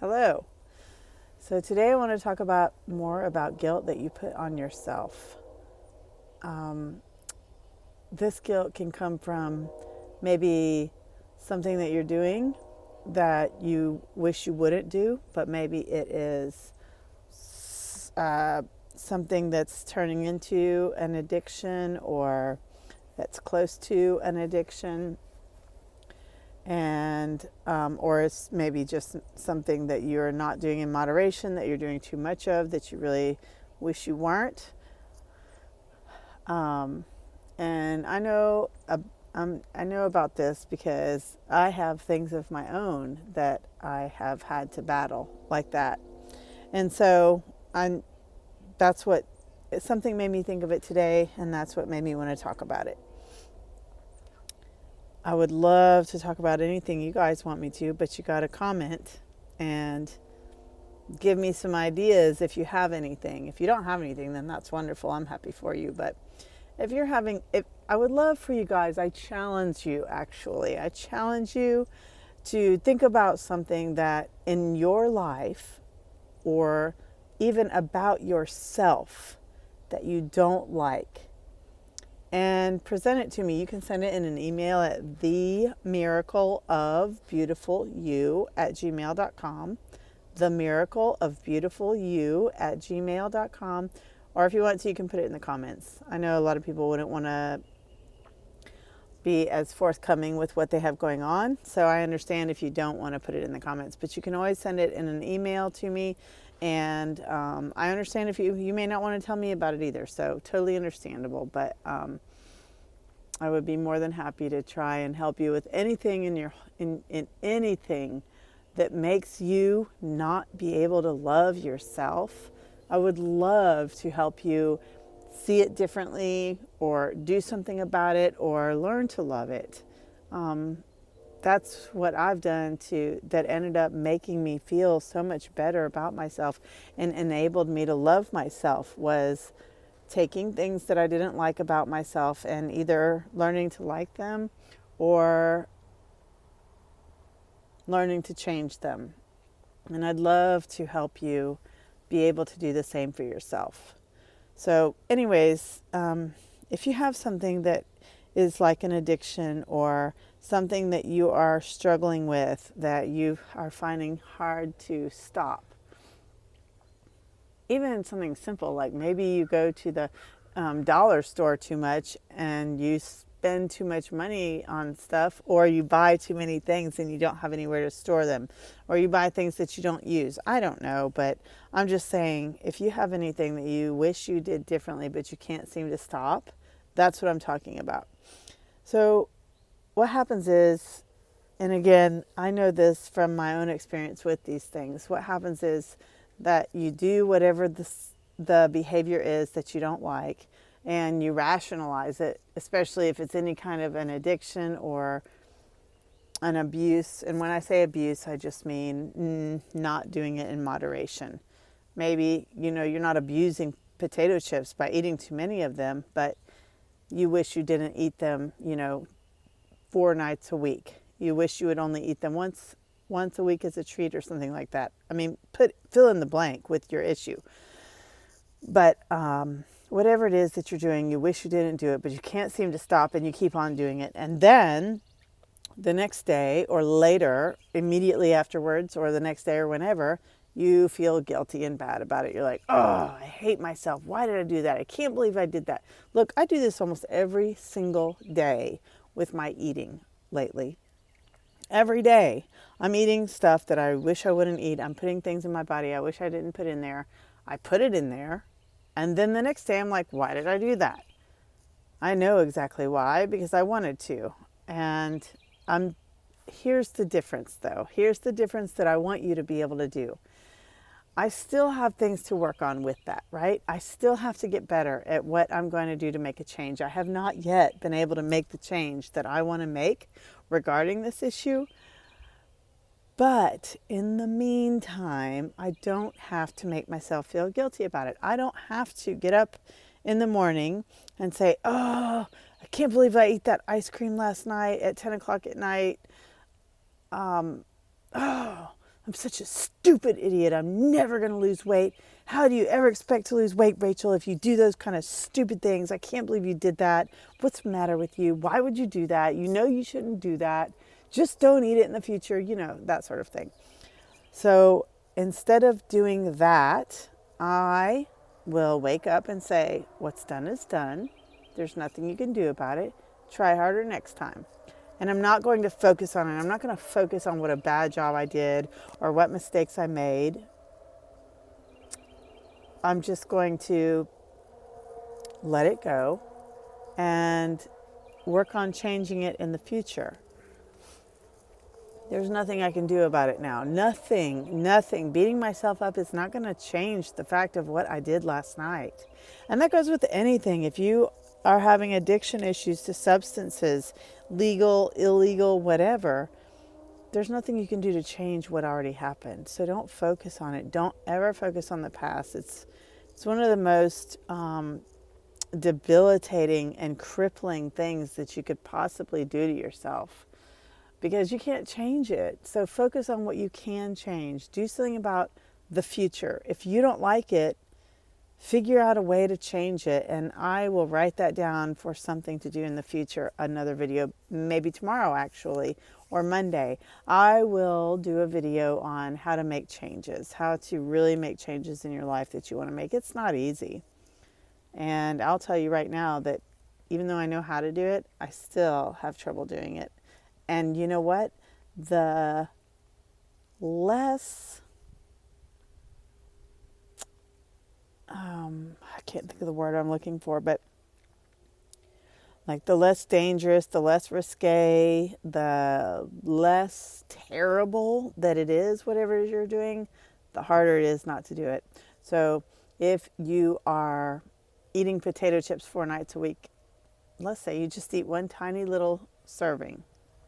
Hello. So today I want to talk about more about guilt that you put on yourself. This guilt can come from maybe something that you're doing that you wish you wouldn't do, but maybe it is uh, something that's turning into an addiction or that's close to an addiction, and or it's maybe just something that you're not doing in moderation, that you're doing too much of, that you really wish you weren't. And I know about this because I have things of my own that I have had to battle like that, and so I that's what something made me think of it today, and that's what made me want to talk about it. I would love to talk about anything you guys want me to, but you got to comment and give me some ideas if you have anything. If you don't have anything, then that's wonderful. I'm happy for you. But if I would love for you guys, I challenge you actually. I challenge you to think about something that in your life or even about yourself that you don't like, and present it to me. You can send it in an email at themiracleofbeautifulyou@gmail.com. Themiracleofbeautifulyou@gmail.com. Or if you want to, you can put it in the comments. I know a lot of people wouldn't want to be as forthcoming with what they have going on, so I understand if you don't want to put it in the comments, but you can always send it in an email to me. And I understand if you may not want to tell me about it either, so totally understandable. But I would be more than happy to try and help you with anything in anything that makes you not be able to love yourself. I would love to help you see it differently or do something about it or learn to love it. That's what I've done that ended up making me feel so much better about myself and enabled me to love myself, was taking things that I didn't like about myself and either learning to like them or learning to change them. And I'd love to help you be able to do the same for yourself. So, anyways, if you have something that is like an addiction or something that you are struggling with that you are finding hard to stop, even something simple like maybe you go to the dollar store too much and you spend too much money on stuff, or you buy too many things and you don't have anywhere to store them, or you buy things that you don't use. I don't know, but I'm just saying, if you have anything that you wish you did differently but you can't seem to stop, that's what I'm talking about. So what happens is, and again, I know this from my own experience with these things, what happens is that you do whatever the behavior is that you don't like, and you rationalize it, especially if it's any kind of an addiction or an abuse. And when I say abuse, I just mean not doing it in moderation. Maybe, you're not abusing potato chips by eating too many of them, but you wish you didn't eat them, 4 nights a week. You wish you would only eat them once a week as a treat or something like that. I mean, fill in the blank with your issue. But whatever it is that you're doing, you wish you didn't do it, but you can't seem to stop, and you keep on doing it. And then the next day or later, immediately afterwards, or the next day or whenever, you feel guilty and bad about it. You're like, oh, I hate myself. Why did I do that? I can't believe I did that. Look, I do this almost every single day with my eating lately. Every day I'm eating stuff that I wish I wouldn't eat. I'm putting things in my body I wish I didn't put in there. I put it in there. And then the next day I'm like, why did I do that? I know exactly why, because I wanted to. And here's the difference though. Here's the difference that I want you to be able to do. I still have things to work on with that, right? I still have to get better at what I'm going to do to make a change. I have not yet been able to make the change that I want to make regarding this issue. But in the meantime, I don't have to make myself feel guilty about it. I don't have to get up in the morning and say, oh, I can't believe I ate that ice cream last night at 10 o'clock at night. Oh, I'm such a stupid idiot. I'm never going to lose weight. How do you ever expect to lose weight, Rachel, if you do those kind of stupid things? I can't believe you did that. What's the matter with you? Why would you do that? You know you shouldn't do that. Just don't eat it in the future, that sort of thing. So instead of doing that, I will wake up and say, what's done is done. There's nothing you can do about it. Try harder next time. And I'm not going to focus on it. I'm not going to focus on what a bad job I did or what mistakes I made. I'm just going to let it go and work on changing it in the future. There's nothing I can do about it now. Nothing. Beating myself up is not going to change the fact of what I did last night. And that goes with anything. If you are having addiction issues to substances, legal, illegal, whatever, there's nothing you can do to change what already happened. So don't focus on it. Don't ever focus on the past. It's one of the most debilitating and crippling things that you could possibly do to yourself, because you can't change it. So focus on what you can change. Do something about the future. If you don't like it, figure out a way to change it. And I will write that down for something to do in the future. Another video, maybe tomorrow actually, or Monday. I will do a video on how to make changes, how to really make changes in your life that you want to make. It's not easy. And I'll tell you right now that even though I know how to do it, I still have trouble doing it. And you know what? The less, I can't think of the word I'm looking for, but like the less dangerous, the less risque, the less terrible that it is, whatever it is you're doing, the harder it is not to do it. So if you are eating potato chips 4 nights a week, let's say you just eat one tiny little serving,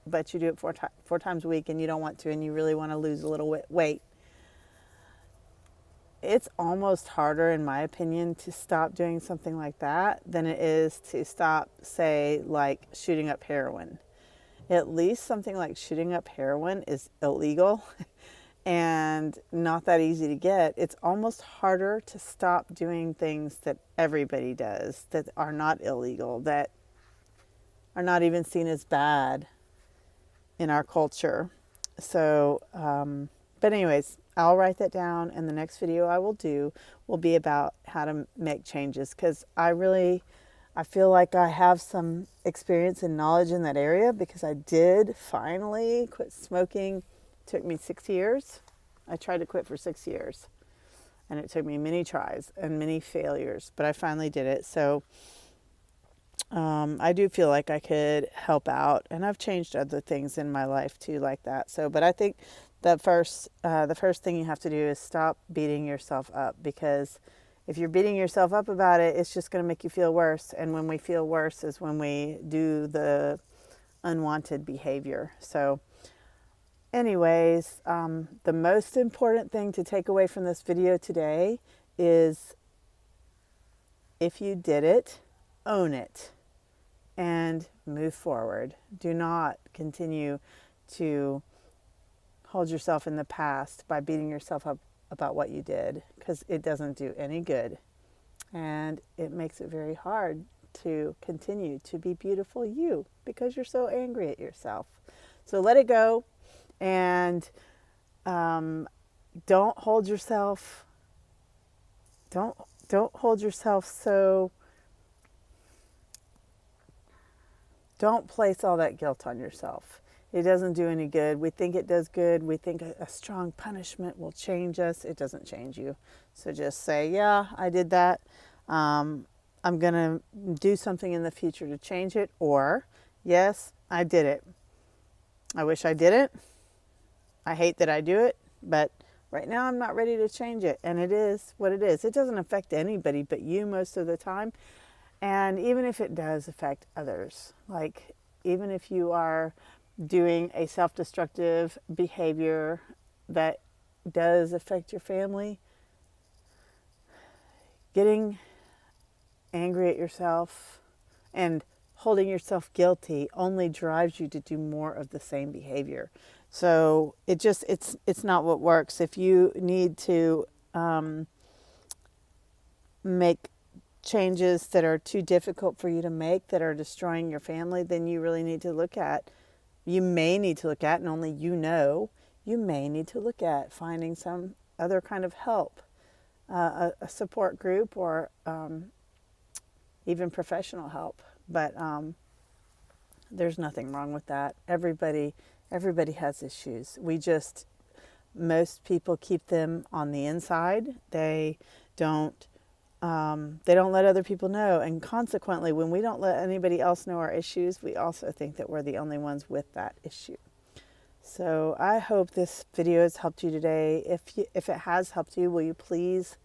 but you do it four times a week and you don't want to, and you really want to lose a little weight, it's almost harder, in my opinion, to stop doing something like that than it is to stop, say, like shooting up heroin. At least something like shooting up heroin is illegal and not that easy to get. It's almost harder to stop doing things that everybody does, that are not illegal, that are not even seen as bad in our culture. So, but anyways, I'll write that down, and the next video I will do will be about how to make changes, because I feel like I have some experience and knowledge in that area, because I did finally quit smoking. It took me 6 years. I tried to quit for 6 years, and it took me many tries and many failures, but I finally did it. So I do feel like I could help out, and I've changed other things in my life too, like that. So, but I think the first thing you have to do is stop beating yourself up, because if you're beating yourself up about it, it's just going to make you feel worse. And when we feel worse is when we do the unwanted behavior. So anyways, the most important thing to take away from this video today is, if you did it, own it and move forward. Do not continue to hold yourself in the past by beating yourself up about what you did, because it doesn't do any good. And it makes it very hard to continue to be beautiful you, because you're so angry at yourself. So let it go, and don't hold yourself so, don't place all that guilt on yourself. It doesn't do any good. We think it does good. We think a strong punishment will change us. It doesn't change you. So just say, yeah, I did that. I'm going to do something in the future to change it. Or, yes, I did it. I wish I didn't. I hate that I do it. But right now I'm not ready to change it. And it is what it is. It doesn't affect anybody but you most of the time. And even if it does affect others, like even if you are doing a self-destructive behavior that does affect your family, getting angry at yourself and holding yourself guilty only drives you to do more of the same behavior. So it's not what works. If you need to make changes that are too difficult for you to make, that are destroying your family, then you really need to look at, you may need to look at, and only you know, you may need to look at finding some other kind of help, a support group, or even professional help. But there's nothing wrong with that. Everybody has issues. Most people keep them on the inside. Don't they don't let other people know, and consequently, when we don't let anybody else know our issues, we also think that we're the only ones with that issue. So I hope this video has helped you today. If it has helped you, will you please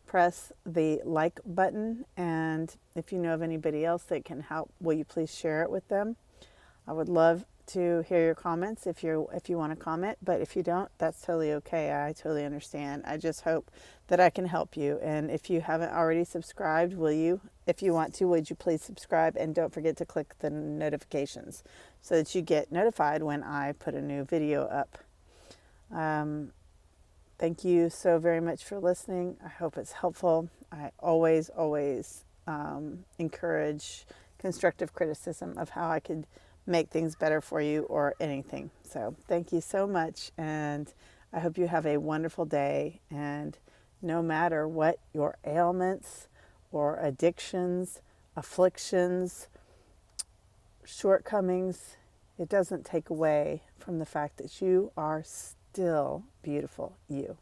press the like button, and if you know of anybody else that can help, will you please share it with them? I would love to hear your comments if you want to comment, but if you don't, that's totally okay. I totally understand. I just hope that I can help you. And if you haven't already subscribed, will you? If you want to, would you please subscribe, and don't forget to click the notifications so that you get notified when I put a new video up. Thank you so very much for listening. I hope it's helpful. I always encourage constructive criticism of how I could make things better for you, or anything. So thank you so much, and I hope you have a wonderful day. And no matter what your ailments or addictions, afflictions, shortcomings, it doesn't take away from the fact that you are still beautiful, you.